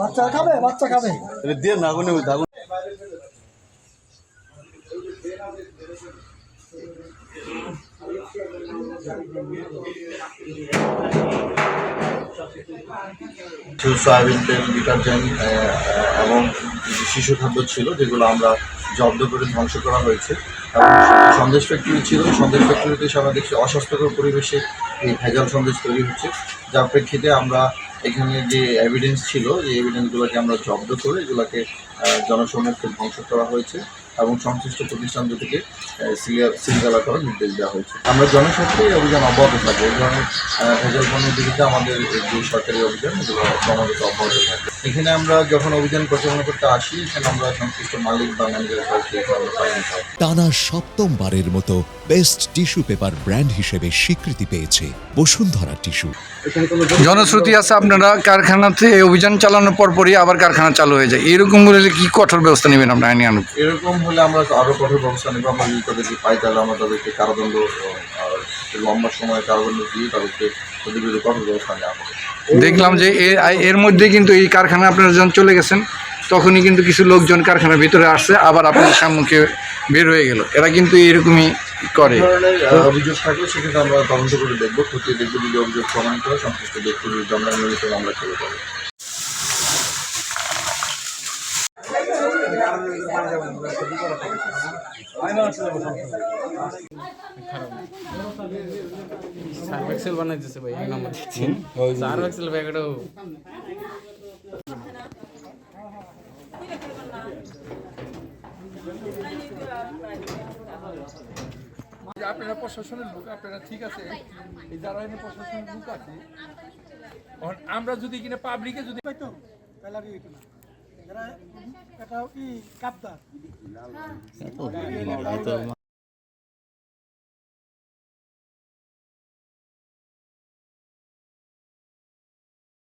বাচ্চা খাবে, বাচ্চা খাবে দিয়ে না গুনে দাগুন সয়াবিন তেল, ডিটারজেন্ট এবং শিশু খাদ্য ছিল, যেগুলো আমরা জব্দ করে ধ্বংস করা হয়েছে। এবং সন্দেশ ফ্যাক্টরি ছিল, সন্দেশ ফ্যাক্টরিতে সারা দেখছি অস্বাস্থ্যকর পরিবেশে এই ভেজাল সন্দেশ তৈরি হচ্ছে, যার প্রেক্ষিতে আমরা এখানে যে এভিডেন্স ছিল, এই এভিডেন্সগুলোকে আমরা জব্দ করে এগুলোকে জনসমক্ষে ধ্বংস করা হয়েছে এবং সংশ্লিষ্ট প্রতিষ্ঠান থেকে সিলগালা করার নির্দেশ দেওয়া হয়েছে। আমরা জনস্বার্থে এই অভিযান অব্যাহত থাকবে। এই ধরনের ভেজাল পণ্যের বিরুদ্ধে আমাদের যে সরকারি অভিযান, এগুলো ক্রমাগত অব্যাহত থাকবে। এখানে আমরা যখন অভিযান পরিচালনা করতে আসি, এখানে আমরা সংশ্লিষ্ট মালিক বা ম্যানেজারের কাছে টানা সপ্তমবারের মতো বেস্ট টিস্যু পেপার ব্র্যান্ড হিসেবে স্বীকৃতি পেয়েছে বসুন্ধরা টিস্যু। জনশ্রুতি আছে আপনারা কারখানাতে অভিযান চালানোর পরপরই আবার কারখানা চালু হয়ে যায়, এরকম বলে কি কঠোর ব্যবস্থা নেবেন আপনার আইনি আনুক? এরকম হলে আমরা আরও কঠোর ব্যবস্থা নেব। আমরা যদি তাদেরকে পাই, তাহলে আমরা তাদেরকে কারাদণ্ড, লম্বা সময় কারাদণ্ড দিয়ে তাদেরকে তাদের বিরুদ্ধে কঠোর ব্যবস্থা নেওয়া হবে। দেখলাম যে এর মধ্যে কিন্তু এই কারখানা আপনারা যখন চলে গেছেন, তখনই কিন্তু কিছু লোকজন কারখানার ভিতরে আসছে, আবার আপনাদের সম্মুখে বের হয়ে গেল। এরা কিন্তু এরকমই করে। অভিযোগ থাকলে সেক্ষেত্রে আমরা তদন্ত করে দেখবো, খতিয়ে দেখবো। যদি অভিযোগ প্রমাণিত হয়, সংশ্লিষ্ট ব্যক্তির বিরুদ্ধে আমরা নিয়মিত মামলা চালু করবো। সার্ফ এক্সেল বানাইতেছে ভাই, এক নম্বর সার্ফ এক্সেল ব্যাগটাও আপনারা প্রশাসনের লোক, আপনারা ঠিক আছে, এই যারা এনে প্রশাসনের লোক আছে, আমরা যদি কিনা পাবলিকে যদি পাইতো তাহলে আমি হইতো না। যারা এটা কি কাপদার